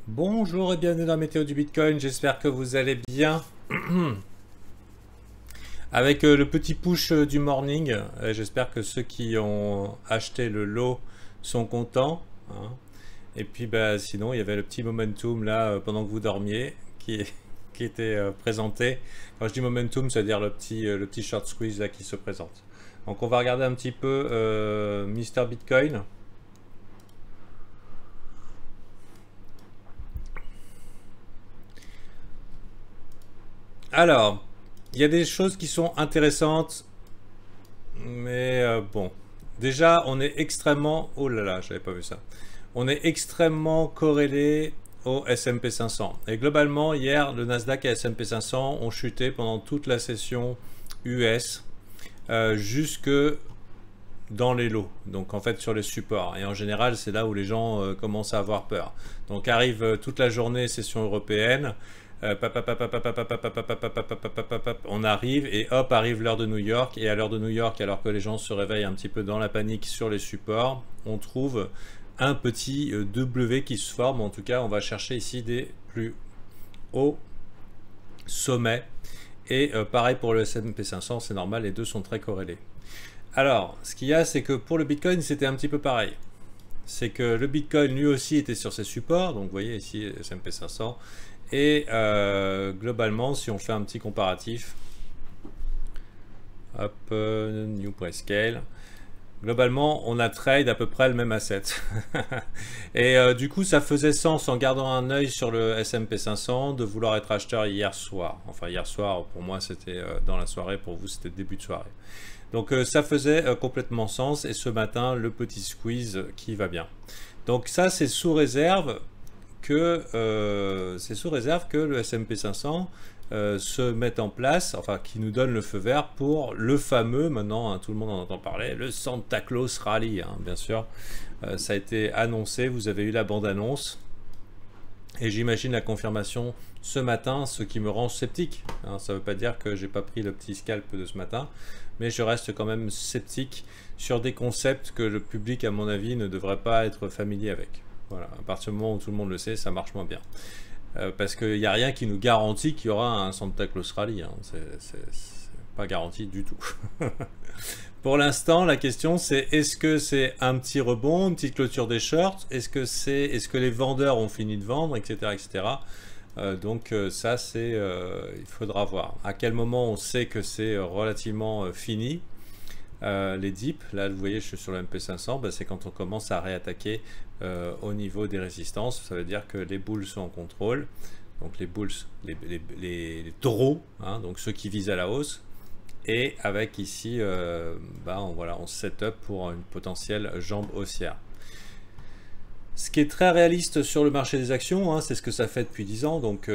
Bonjour et bienvenue dans la météo du Bitcoin, j'espère que vous allez bien. Avec le petit push du morning, j'espère que ceux qui ont acheté le lot sont contents, hein. Et puis bah, sinon il y avait le petit momentum là pendant que vous dormiez qui était présenté. Quand je dis momentum, c'est-à-dire le petit short squeeze là qui se présente. Donc on va regarder un petit peu Mr Bitcoin. Alors, il y a des choses qui sont intéressantes, mais bon. Déjà, on est extrêmement... Oh là là, j'avais pas vu ça. On est extrêmement corrélé au S&P 500. Et globalement, hier, le Nasdaq et le S&P 500 ont chuté pendant toute la session US jusque dans les lots. Donc en fait sur les supports. Et en général, c'est là où les gens commencent à avoir peur. Donc arrive toute la journée session européenne. On arrive et hop arrive l'heure de New York, et à l'heure de New York, alors que les gens se réveillent un petit peu dans la panique sur les supports, on trouve un petit W qui se forme. En tout cas on va chercher ici des plus hauts sommets, et pareil pour le S&P 500, c'est normal, les deux sont très corrélés. Alors ce qu'il y a, c'est que pour le Bitcoin c'était un petit peu pareil. C'est que le Bitcoin lui aussi était sur ses supports, donc vous voyez ici S&P 500. Et globalement, si on fait un petit comparatif, hop, New Price Scale, globalement, on a trade à peu près le même asset. Et du coup, ça faisait sens, en gardant un œil sur le S&P 500, de vouloir être acheteur hier soir. Enfin, hier soir, pour moi, c'était dans la soirée, pour vous, c'était début de soirée. Donc, ça faisait complètement sens. Et ce matin, le petit squeeze qui va bien. Donc, ça, c'est sous réserve que le S&P 500 se mette en place, enfin qui nous donne le feu vert pour le fameux, maintenant hein, tout le monde en entend parler, le Santa Claus Rally, hein, bien sûr. Ça a été annoncé, vous avez eu la bande-annonce, et j'imagine la confirmation ce matin, ce qui me rend sceptique, hein. Ça ne veut pas dire que j'ai pas pris le petit scalp de ce matin, mais je reste quand même sceptique sur des concepts que le public, à mon avis, ne devrait pas être familier avec. Voilà, à partir du moment où tout le monde le sait, ça marche moins bien. Parce qu'il n'y a rien qui nous garantit qu'il y aura un Santa Claus Rally, hein. C'est pas garanti du tout. Pour l'instant, la question c'est, est-ce que c'est un petit rebond, une petite clôture des shorts, est-ce que les vendeurs ont fini de vendre, etc. etc. Donc ça, il faudra voir. À quel moment on sait que c'est relativement fini. Les dips, là vous voyez je suis sur le MP500, bah, c'est quand on commence à réattaquer au niveau des résistances. Ça veut dire que les bulls sont en contrôle, donc les bulls, les taureaux, hein, donc ceux qui visent à la hausse, et avec ici on set up pour une potentielle jambe haussière. Ce qui est très réaliste sur le marché des actions, hein, c'est ce que ça fait depuis 10 ans, donc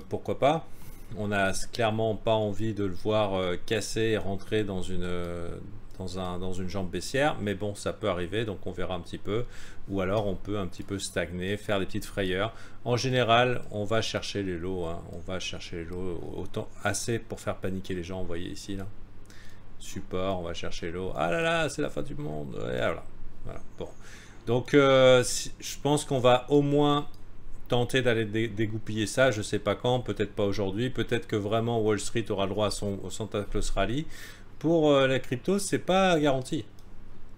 pourquoi pas. On n'a clairement pas envie de le voir casser et rentrer dans une jambe baissière, mais bon, ça peut arriver, donc on verra un petit peu. Ou alors on peut un petit peu stagner, faire des petites frayeurs. En général, on va chercher les lots, hein. On va chercher les lots autant assez pour faire paniquer les gens. Vous voyez ici, là, support, on va chercher les lots. Ah là là, c'est la fin du monde. Et voilà. Voilà. Bon. Donc, je pense qu'on va au moins tenter d'aller dégoupiller ça. Je sais pas quand, peut-être pas aujourd'hui, peut-être que vraiment Wall Street aura le droit au Santa Claus Rally. Pour la crypto, c'est pas garanti.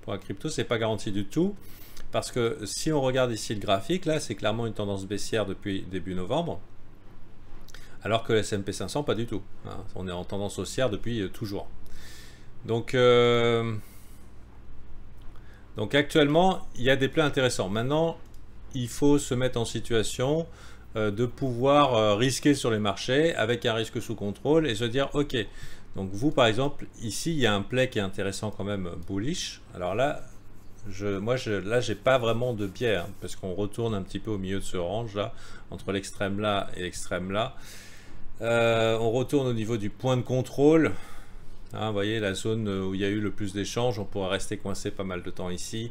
Pour la crypto, c'est pas garanti du tout, parce que si on regarde ici le graphique, là, c'est clairement une tendance baissière depuis début novembre, alors que le S&P 500, pas du tout, hein. On est en tendance haussière depuis toujours. Donc actuellement, il y a des plans intéressants. Maintenant, il faut se mettre en situation de pouvoir risquer sur les marchés avec un risque sous contrôle et se dire, ok, donc vous par exemple, ici il y a un play qui est intéressant quand même, bullish. Alors là, là j'ai pas vraiment de biais, hein, parce qu'on retourne un petit peu au milieu de ce range là, entre l'extrême là et l'extrême là. On retourne au niveau du point de contrôle. Hein, vous voyez la zone où il y a eu le plus d'échanges, on pourra rester coincé pas mal de temps ici.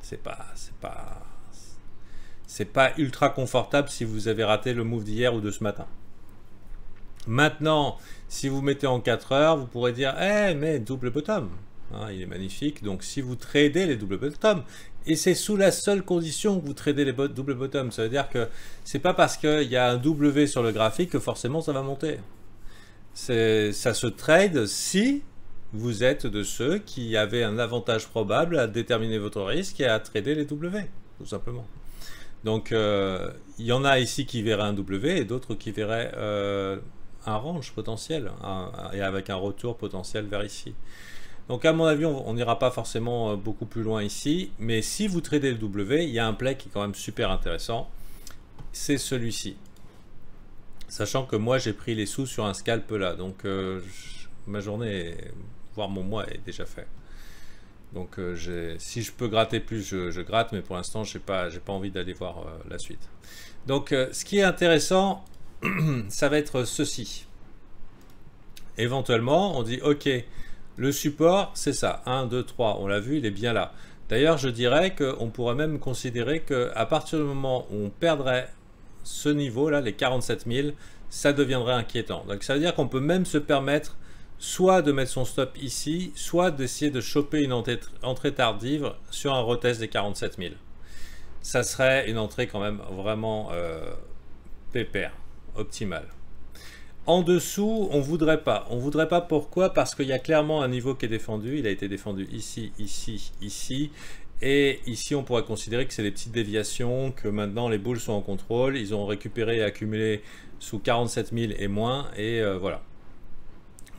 C'est pas ultra confortable si vous avez raté le move d'hier ou de ce matin. Maintenant, si vous mettez en 4 heures, vous pourrez dire, mais double bottom, hein, il est magnifique. Donc si vous tradez les double bottom, Et c'est sous la seule condition que vous tradez les double bottom. Ça veut dire que c'est pas parce qu'il y a un W sur le graphique que forcément ça va monter. Ça se trade si vous êtes de ceux qui avaient un avantage probable à déterminer votre risque et à trader les W, tout simplement. Donc, il y en a ici qui verraient un W et d'autres qui verraient un range potentiel et avec un retour potentiel vers ici. Donc à mon avis, on n'ira pas forcément beaucoup plus loin ici, mais si vous tradez le W, il y a un play qui est quand même super intéressant, c'est celui-ci. Sachant que moi j'ai pris les sous sur un scalp là, donc ma journée, voire mon mois est déjà fait. Donc si je peux gratter plus, je gratte, mais pour l'instant j'ai pas envie d'aller voir la suite. Donc ce qui est intéressant, ça va être ceci. Éventuellement, on dit ok, le support, c'est ça, 1, 2, 3, on l'a vu, il est bien là. D'ailleurs, je dirais qu'on pourrait même considérer qu'à partir du moment où on perdrait ce niveau-là, les 47 000, ça deviendrait inquiétant. Donc ça veut dire qu'on peut même se permettre soit de mettre son stop ici, soit d'essayer de choper une entrée tardive sur un retest des 47 000. Ça serait une entrée quand même vraiment pépère, optimale. En dessous, on voudrait pas. On voudrait pas pourquoi? Parce qu'il y a clairement un niveau qui est défendu. Il a été défendu ici, ici, ici. Et ici, on pourrait considérer que c'est des petites déviations, que maintenant les bulls sont en contrôle. Ils ont récupéré et accumulé sous 47 000 et moins. Et voilà.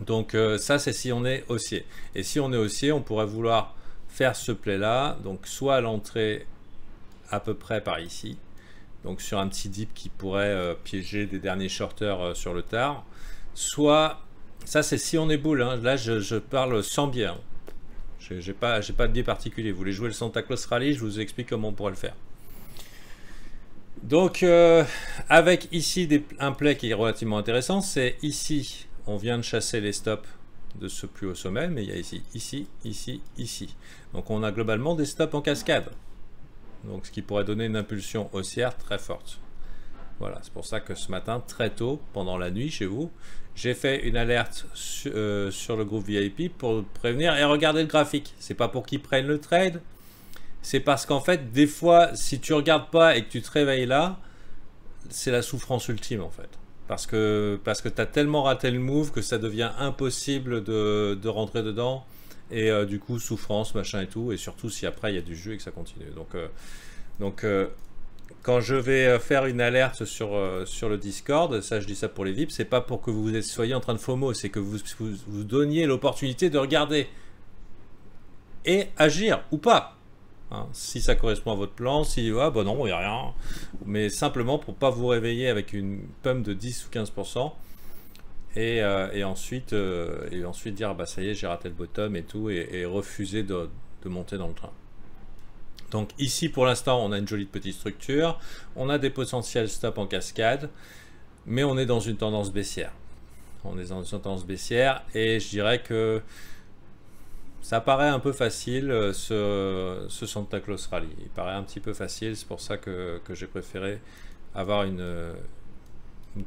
Donc ça, c'est si on est haussier. Et si on est haussier, on pourrait vouloir faire ce play-là. Donc soit à l'entrée à peu près par ici. Donc sur un petit dip qui pourrait piéger des derniers shorters sur le tard. Soit, ça c'est si on est bull, hein. Là je parle sans biais. Hein. J'ai pas de biais particulier. Vous voulez jouer le Santa Claus Rally, je vous explique comment on pourrait le faire. Donc avec ici un play qui est relativement intéressant, c'est ici, on vient de chasser les stops de ce plus haut sommet, mais il y a ici, ici, ici, ici. Donc on a globalement des stops en cascade. Donc ce qui pourrait donner une impulsion haussière très forte. Voilà, c'est pour ça que ce matin, très tôt, pendant la nuit chez vous, j'ai fait une alerte sur le groupe VIP pour prévenir et regarder le graphique. C'est pas pour qu'ils prennent le trade, c'est parce qu'en fait, des fois, si tu regardes pas et que tu te réveilles là, c'est la souffrance ultime en fait. Parce que tu as tellement raté le move que ça devient impossible de rentrer dedans. Et du coup, souffrance, machin et tout. Et surtout si après, il y a du jeu et que ça continue. Donc quand je vais faire une alerte sur le Discord, ça je dis ça pour les VIPs, c'est pas pour que vous soyez en train de FOMO, c'est que vous donniez l'opportunité de regarder et agir ou pas. Hein, si ça correspond à votre plan, si bah non, il n'y a rien. Mais simplement pour pas vous réveiller avec une pump de 10 ou 15%. Et ensuite dire bah ça y est, j'ai raté le bottom et tout, et refuser de monter dans le train. Donc ici pour l'instant on a une jolie petite structure, on a des potentiels stops en cascade, mais on est dans une tendance baissière. On est dans une tendance baissière et je dirais que ça paraît un peu facile ce Santa Claus Rally. Il paraît un petit peu facile, c'est pour ça que j'ai préféré avoir une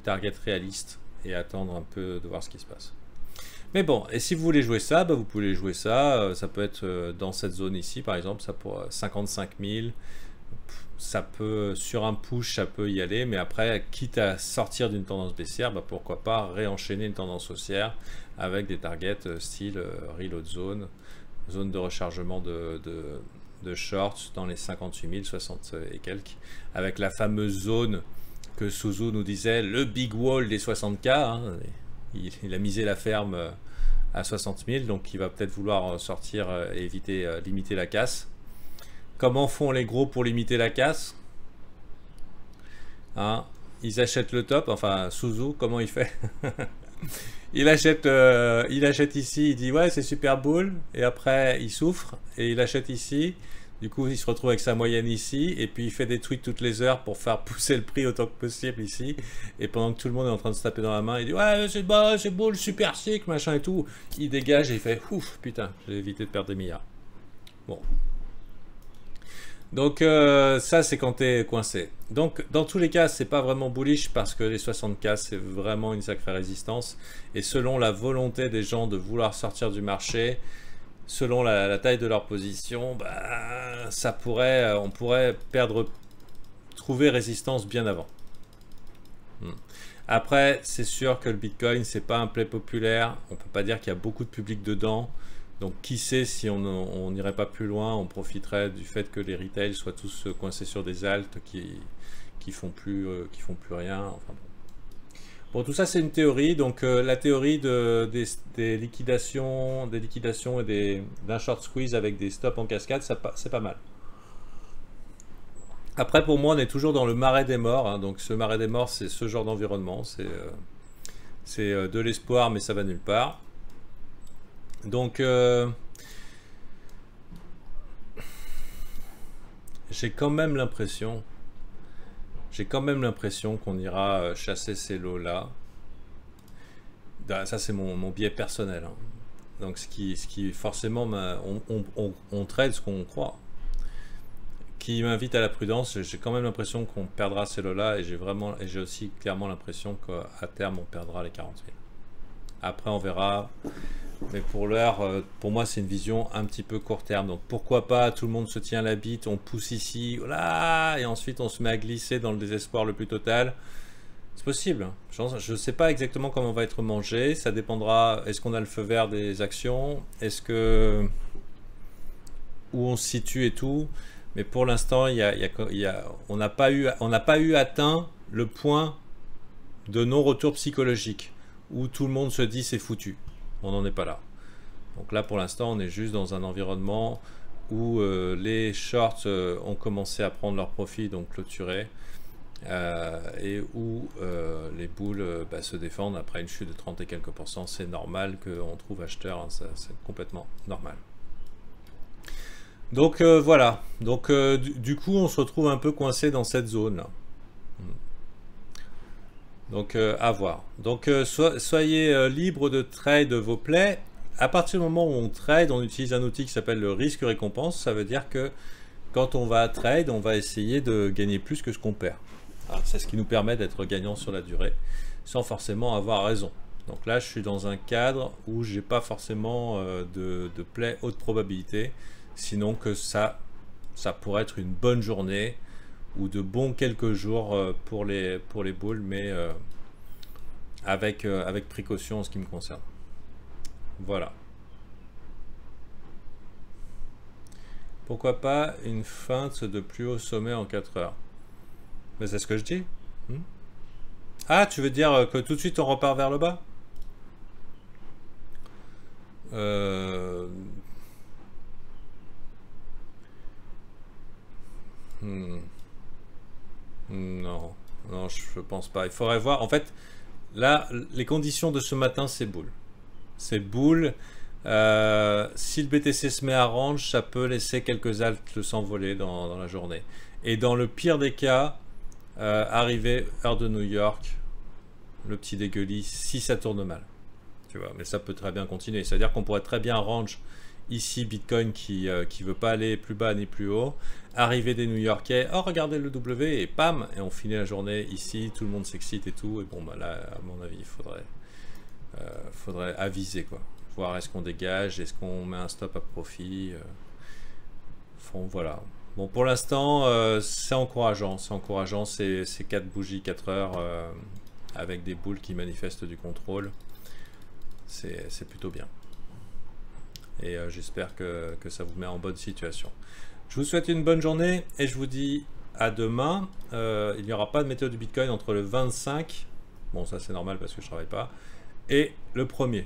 target réaliste et attendre un peu de voir ce qui se passe. Mais bon, et si vous voulez jouer ça, bah vous pouvez jouer ça. Ça peut être dans cette zone ici, par exemple, ça pour 55 000. Ça peut, sur un push, ça peut y aller, mais après, quitte à sortir d'une tendance baissière, bah pourquoi pas réenchaîner une tendance haussière avec des targets style reload zone de rechargement de shorts dans les 58 000, 60 et quelques, avec la fameuse zone que Suzu nous disait, le big wall des 60K, hein. Il a misé la ferme à 60 000, donc il va peut-être vouloir sortir et éviter, limiter la casse. Comment font les gros pour limiter la casse? Hein, ils achètent le top, enfin Suzu, comment il fait? il achète ici, il dit ouais c'est super bull, et après il souffre, et il achète ici. Du coup, il se retrouve avec sa moyenne ici, et puis il fait des tweets toutes les heures pour faire pousser le prix autant que possible ici. Et pendant que tout le monde est en train de se taper dans la main, il dit ouais, c'est bon, c'est beau, le super cycle, machin et tout. Il dégage et il fait ouf, putain, j'ai évité de perdre des milliards. Bon. Donc, ça, c'est quand t'es coincé. Donc, dans tous les cas, c'est pas vraiment bullish parce que les 60K, c'est vraiment une sacrée résistance. Et selon la volonté des gens de vouloir sortir du marché, selon la taille de leur position, bah, on pourrait trouver résistance bien avant. Après, c'est sûr que le Bitcoin, c'est pas un play populaire. On peut pas dire qu'il y a beaucoup de public dedans. Donc, qui sait si on n'irait pas plus loin, on profiterait du fait que les retails soient tous coincés sur des alts qui font plus rien. Enfin, bon, tout ça, c'est une théorie. Donc, la théorie des liquidations et d'un short squeeze avec des stops en cascade, c'est pas mal. Après, pour moi, on est toujours dans le marais des morts. Hein. Donc, ce marais des morts, c'est ce genre d'environnement. C'est de l'espoir, mais ça va nulle part. Donc, j'ai quand même l'impression qu'on ira chasser ces lots-là. Ça, c'est mon biais personnel. Hein. Donc, ce qui forcément, on trade ce qu'on croit. Qui m'invite à la prudence. J'ai quand même l'impression qu'on perdra ces lots-là et j'ai aussi clairement l'impression qu'à terme, on perdra les 40 000. Après, on verra. Mais pour l'heure, pour moi, c'est une vision un petit peu court terme. Donc, pourquoi pas, tout le monde se tient la bite, on pousse ici, voilà, et ensuite, on se met à glisser dans le désespoir le plus total. C'est possible. Je ne sais pas exactement comment on va être mangé. Ça dépendra, est-ce qu'on a le feu vert des actions? Est-ce que... où on se situe et tout. Mais pour l'instant, on n'a pas eu atteint le point de non-retour psychologique où tout le monde se dit c'est foutu. On n'en est pas là. Donc là, pour l'instant, on est juste dans un environnement où les shorts ont commencé à prendre leur profit, donc clôturés, et où les bulls se défendent après une chute de 30 et quelques %. C'est normal qu'on trouve acheteurs, hein, c'est complètement normal. Donc voilà, donc du coup on se retrouve un peu coincé dans cette zone. Donc à voir. Donc soyez libre de trade vos plays. À partir du moment où on trade, on utilise un outil qui s'appelle le risque récompense. Ça veut dire que quand on va trade, on va essayer de gagner plus que ce qu'on perd. C'est ce qui nous permet d'être gagnant sur la durée, sans forcément avoir raison. Donc là je suis dans un cadre où j'ai pas forcément de play haute probabilité. Sinon que ça pourrait être une bonne journée ou de bons quelques jours pour les bulls, mais avec précaution en ce qui me concerne. Voilà. Pourquoi pas une feinte de plus haut sommet en 4 heures? Mais c'est ce que je dis. Ah, tu veux dire que tout de suite on repart vers le bas? Non, je pense pas. Il faudrait voir. En fait, là, les conditions de ce matin, c'est bull. C'est bull. Si le BTC se met à range, ça peut laisser quelques alts s'envoler dans la journée. Et dans le pire des cas, arriver heure de New York, le petit dégueulis, si ça tourne mal. Tu vois, mais ça peut très bien continuer. C'est-à-dire qu'on pourrait très bien range ici Bitcoin qui veut pas aller plus bas ni plus haut, arriver des New-Yorkais, oh regardez le W et pam, et on finit la journée ici, tout le monde s'excite et tout, et bon bah là à mon avis il faudrait aviser quoi, voir est-ce qu'on dégage, est-ce qu'on met un stop à profit, voilà. Bon pour l'instant c'est encourageant ces 4 bougies 4 heures avec des boules qui manifestent du contrôle, c'est plutôt bien. Et j'espère que ça vous met en bonne situation. Je vous souhaite une bonne journée et je vous dis à demain. Il n'y aura pas de météo du Bitcoin entre le 25, bon ça c'est normal parce que je ne travaille pas, et le 1er.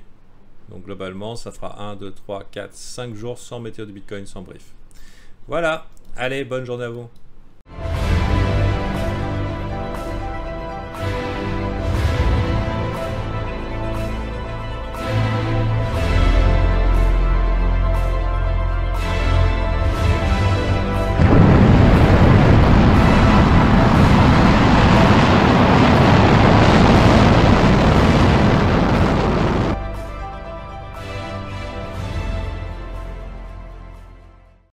Donc globalement ça fera 1, 2, 3, 4, 5 jours sans météo du Bitcoin, sans brief. Voilà, allez, bonne journée à vous.